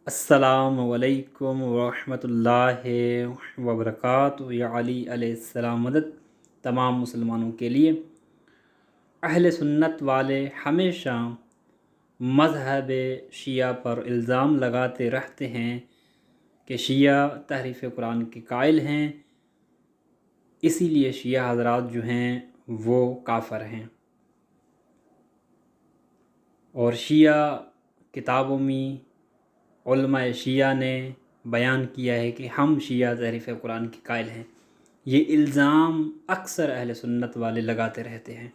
السلام علیکم ورحمۃ اللہ وبرکاتہ۔ یا علی علیہ السلام مدد تمام مسلمانوں کے لیے۔ اہل سنت والے ہمیشہ مذہب شیعہ پر الزام لگاتے رہتے ہیں کہ شیعہ تحریف قرآن کے قائل ہیں، اسی لیے شیعہ حضرات جو ہیں وہ کافر ہیں، اور شیعہ کتابوں میں علماء شیعہ نے بیان کیا ہے کہ ہم شیعہ تحریف قرآن کے قائل ہیں۔ یہ الزام اکثر اہل سنت والے لگاتے رہتے ہیں،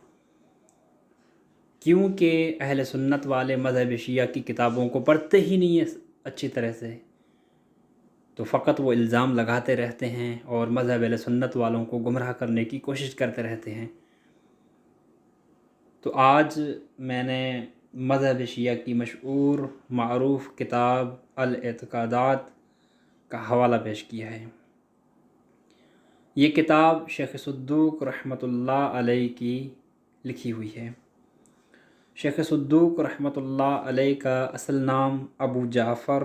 کیونکہ اہل سنت والے مذہب شیعہ کی کتابوں کو پڑھتے ہی نہیں ہیں اچھی طرح سے، تو فقط وہ الزام لگاتے رہتے ہیں اور مذہب اہل سنت والوں کو گمراہ کرنے کی کوشش کرتے رہتے ہیں۔ تو آج میں نے مذہب شیعہ کی مشہور معروف کتاب الاعتقادات کا حوالہ پیش کیا ہے۔ یہ کتاب شیخ صدوق رحمۃ اللہ علیہ کی لکھی ہوئی ہے۔ شیخ صدوق رحمۃ اللہ علیہ کا اصل نام ابو جعفر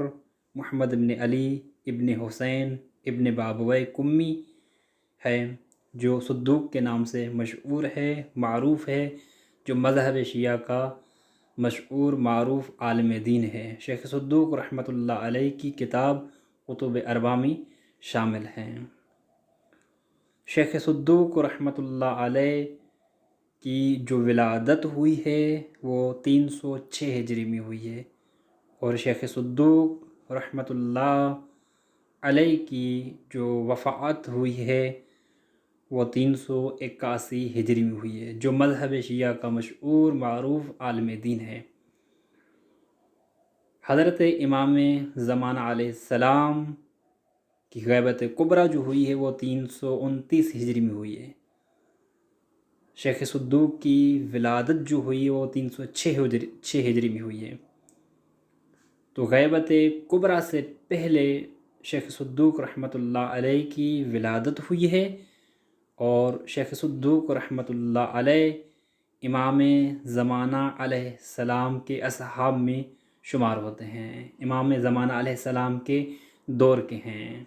محمد بن علی ابن حسین ابن بابویہ قمی ہے، جو صدوق کے نام سے مشہور ہے، معروف ہے، جو مذہب شیعہ کا مشہور معروف عالم دین ہے۔ شیخ صدوق رحمۃ اللہ علیہ کی کتاب کتب اربعہ میں شامل ہیں۔ شیخ صدوق رحمۃ اللہ علیہ کی جو ولادت ہوئی ہے وہ 306 ہجری میں ہوئی ہے، اور شیخ صدوق رحمۃ اللہ علیہ کی جو وفات ہوئی ہے وہ 381 ہجری میں ہوئی ہے، جو مذہب شیعہ کا مشہور معروف عالم دین ہے۔ حضرت امام زمانہ علیہ السلام کی غیبت کبریٰ جو ہوئی ہے وہ 329 ہجری میں ہوئی ہے۔ شیخ صدوق کی ولادت جو ہوئی ہے وہ 306 ہجری میں ہوئی ہے۔ تو غیبت کبریٰ سے پہلے شیخ صدوق رحمۃ اللہ علیہ کی ولادت ہوئی ہے، اور شیخ صدوق رحمۃ اللہ علیہ امام زمانہ علیہ السلام کے اصحاب میں شمار ہوتے ہیں، امام زمانہ علیہ السلام کے دور کے ہیں،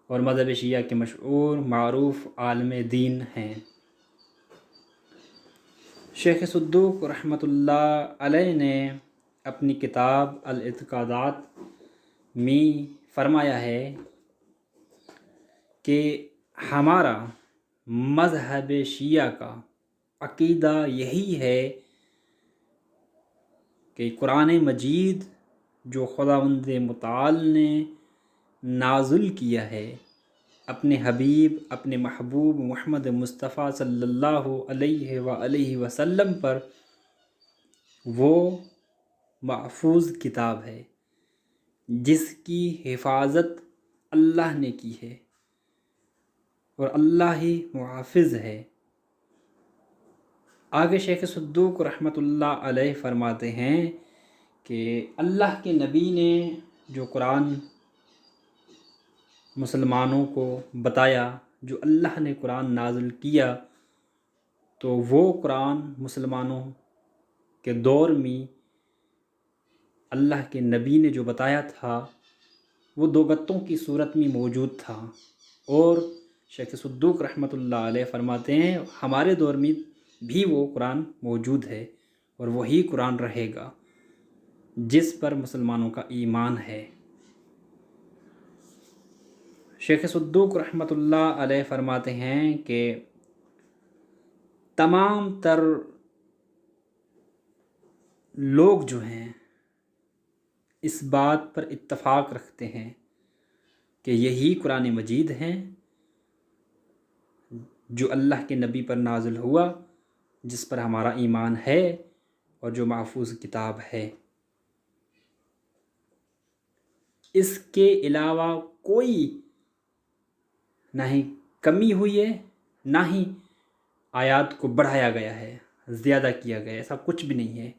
اور مذہب شیعہ کے مشہور معروف عالم دین ہیں۔ شیخ صدوق رحمۃ اللہ علیہ نے اپنی کتاب الاعتقادات میں فرمایا ہے کہ ہمارا مذہب شیعہ کا عقیدہ یہی ہے کہ قرآن مجید جو خداوند متعال نے نازل کیا ہے اپنے حبیب اپنے محبوب محمد مصطفیٰ صلی اللہ علیہ وآلہ وسلم پر، وہ محفوظ کتاب ہے جس کی حفاظت اللہ نے کی ہے، اور اللہ ہی محافظ ہے۔ آگے شیخ صدوق رحمۃ اللہ علیہ فرماتے ہیں کہ اللہ کے نبی نے جو قرآن مسلمانوں کو بتایا، جو اللہ نے قرآن نازل کیا، تو وہ قرآن مسلمانوں کے دور میں اللہ کے نبی نے جو بتایا تھا وہ دو گتوں کی صورت میں موجود تھا، اور شیخ صدوق رحمۃ اللہ علیہ فرماتے ہیں ہمارے دور میں بھی وہ قرآن موجود ہے، اور وہی قرآن رہے گا جس پر مسلمانوں کا ایمان ہے۔ شیخ صدوق رحمۃ اللہ علیہ فرماتے ہیں کہ تمام تر لوگ جو ہیں اس بات پر اتفاق رکھتے ہیں کہ یہی قرآن مجید ہیں جو اللہ کے نبی پر نازل ہوا، جس پر ہمارا ایمان ہے، اور جو محفوظ کتاب ہے۔ اس کے علاوہ کوئی نہ ہی کمی ہوئی ہے، نہ ہی آیات کو بڑھایا گیا ہے، زیادہ کیا گیا ہے، ایسا کچھ بھی نہیں ہے۔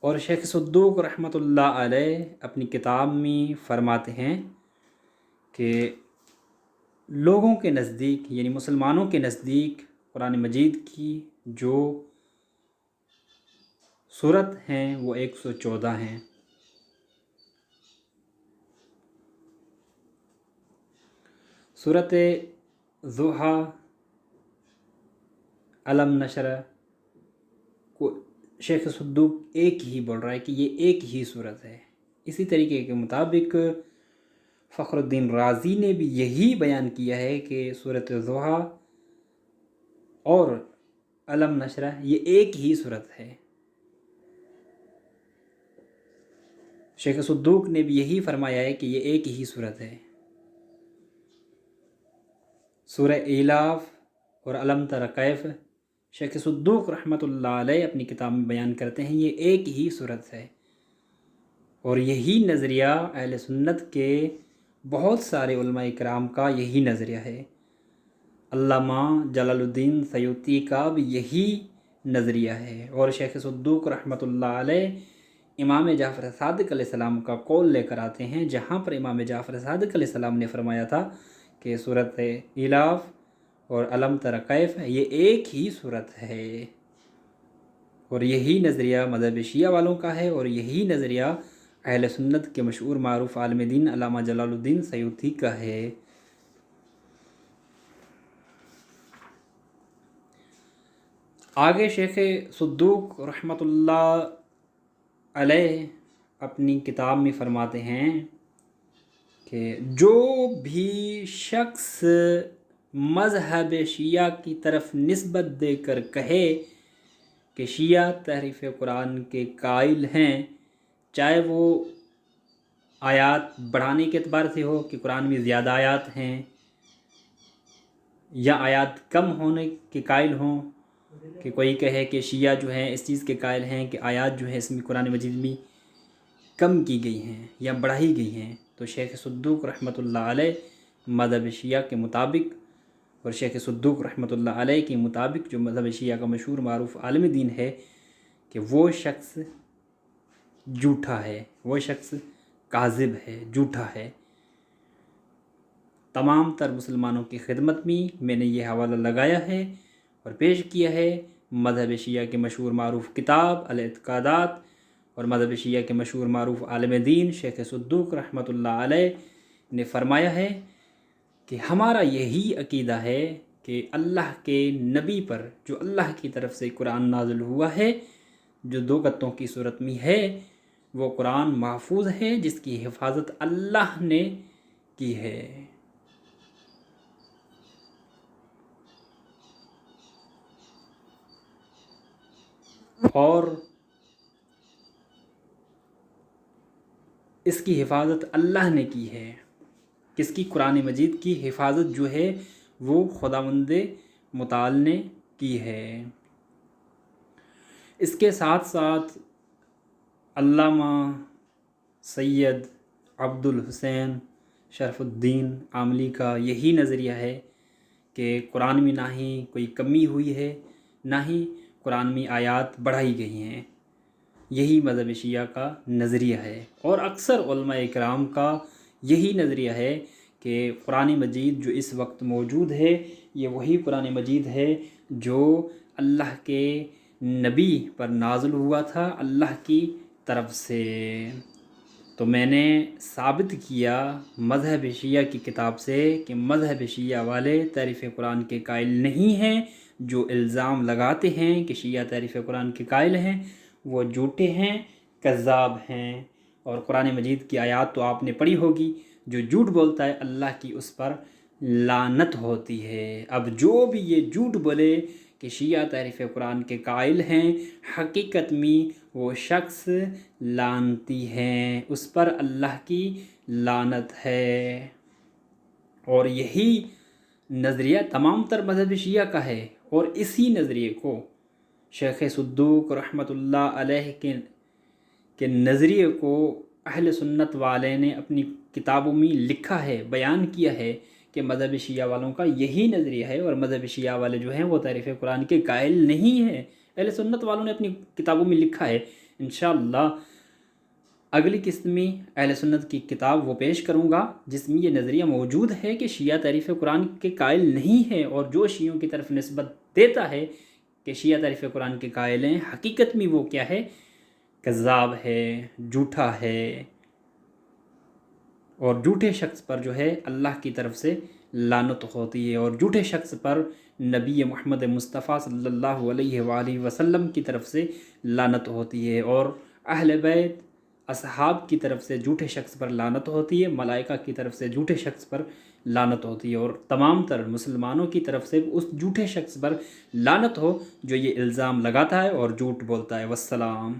اور شیخ صدوق رحمۃ اللہ علیہ اپنی کتاب میں فرماتے ہیں کہ لوگوں کے نزدیک، یعنی مسلمانوں کے نزدیک، قرآن مجید کی جو सूरत हैं वो 114 हैं। सूरत ज़ुहा, अलम नशर को शेख सद्दूक एक ही बोल रहा है कि ये एक ही सूरत है। इसी तरीके के मुताबिक फ़खरुद्दीन राज़ी ने भी यही बयान किया है कि सूरत ज़ुहा और अलम नशरा ये एक ही सूरत है। शेख सद्दूक ने भी यही फरमाया है कि ये एक ही सूरत है। सूरह इलाफ और अलम तरा कैफ शेख सद्दूक रहमतुल्लाह अलैह अपनी किताब में बयान करते हैं ये एक ही सूरत है। और यही नज़रिया अहले सुन्नत के बहुत सारे उलमा इकराम का यही नज़रिया है। अल्लामा जलालुद्दीन सयूती का भी यही नज़रिया है। और शेख सद्दूक रहमतुल्लाह अलैह इमाम जाफ़र सादिक़ अलैहिस्सलाम का कौल लेकर आते हैं, जहाँ पर इमाम जाफ़र सादिक़ अलैहिस्सलाम ने फरमाया था कि सूरत इलाफ और अलम तरा कैफ ये एक ही सूरत है। और यही नज़रिया मज़हब शिया वालों का है और यही नज़रिया अहले सुन्नत के मशहूर मारूफ आलिम दीन अल्लामा जलालुद्दीन सयूती का है। आगे शेख सद्दूक रहमतुल्लाह अलैह अपनी किताब में फरमाते हैं कि जो भी शख्स मज़हब शिया की तरफ निस्बत देकर कहे कि शिया तहरीफ़ कुरान के कायल हैं, चाहे वो आयात बढ़ाने के एतबार से हो कि कुरान में ज़्यादा आयात हैं, या आयात कम होने के कायल हों, कि कोई कहे कि शिया जो हैं इस चीज़ के कायल हैं कि आयात जो है इसमें कुरान मजीद में कम की गई हैं या बढ़ाई गई हैं, तो शेख सद्दूक रहमतुल्लाह अलैह मज़हब शिया के मुताबिक और शेख सद्दूक रहमतुल्लाह अलैह के मुताबिक जो मज़हब शिया का मशहूर मारूफ आलिम दीन है कि वो शख्स झूठा है, वो शख्स काज़िब है, झूठा है। तमाम तर मुसलमानों की खिदमत में मैंने ये हवाला लगाया है और पेश किया है मज़हब शिया के मशहूर मारूफ किताब अल-इत्क़ादात और मज़हब शिया के मशहूर मारूफ आलिम दीन शेख सद्दूक रहमतुल्लाह अलैह ने फरमाया है कि हमारा यही अकीदा है कि अल्लाह के नबी पर जो अल्लाह की तरफ से कुरान नाज़िल हुआ है, जो 2 गत्तों की सूरत में है, वो कुरान महफूज है जिसकी हिफाजत अल्लाह ने की है। और इसकी हिफाजत अल्लाह ने की है। किसकी? कुरान मजीद की हिफाजत जो है वो खुदावंद मुताल ने की है। इसके साथ साथ अल्लामा सैयद अब्दुल हुसैन शरफुद्दीन आमली का यही नज़रिया है कि कुरान में ना ही कोई कमी हुई है, ना ही कुरान में आयात बढ़ाई गई हैं। यही मज़हब शिया का नज़रिया है और अक्सर उलमा इकराम का यही नज़रिया है कि कुरान मजीद जो इस वक्त मौजूद है ये वही कुरान मजीद है जो अल्लाह के नबी पर नाज़िल हुआ था अल्लाह की तरफ से। तो मैंने साबित किया मज़हब शिया की किताब से कि मज़हब शिया वाले तारीफ़ कुरान के कायल नहीं हैं। जो इल्ज़ाम लगाते हैं कि शिया तारीफ़ कुरान के कायल हैं वो झूठे हैं, कज़्ज़ाब हैं। और कुरान मजीद की आयत तो आपने पढ़ी होगी, जो झूठ बोलता है अल्लाह की उस पर लानत होती है। अब जो भी ये झूठ बोले कि शिया तारीफ़ कुरान के कायल हैं, हकीकत में वो शख्स लानती हैं, उस पर अल्लाह की लानत है। और यही नज़रिया तमाम तर मज़हब शिया का है और इसी नज़रिए को शेख सद्दूक रहमतुल्लाह अलैह के नज़रिए को अहले सुन्नत वाले ने अपनी किताबों में लिखा है, बयान किया है कि मज़हब शिया वालों का यही नज़रिया है। और मज़हब शिया वाले जो हैं वो तारीफ़ कुरान के कायल नहीं हैं। अहले सुन्नत वालों ने अपनी किताबों में लिखा है। इंशाअल्लाह अगली किस्त में अहले सुन्नत की किताब वो पेश करूँगा जिसमें ये नज़रिया मौजूद है कि शिया तारीफ़ कुरान के कायल नहीं है। और जो शियों की तरफ निस्बत देता है کہ شیعہ تعریف قرآن کے قائل ہیں، حقیقت میں وہ کیا ہے؟ کذاب ہے، جھوٹا ہے، اور جھوٹے شخص پر جو ہے اللہ کی طرف سے لعنت ہوتی ہے، اور جھوٹے شخص پر نبی محمد مصطفیٰ صلی اللہ علیہ وآلہ وسلم کی طرف سے لعنت ہوتی ہے، اور اہل بیت اصحاب کی طرف سے جھوٹے شخص پر لعنت ہوتی ہے، ملائکہ کی طرف سے جھوٹے شخص پر لعنت ہوتی ہے، اور تمام تر مسلمانوں کی طرف سے اس جھوٹے شخص پر لعنت ہو جو یہ الزام لگاتا ہے اور جھوٹ بولتا ہے۔ والسلام۔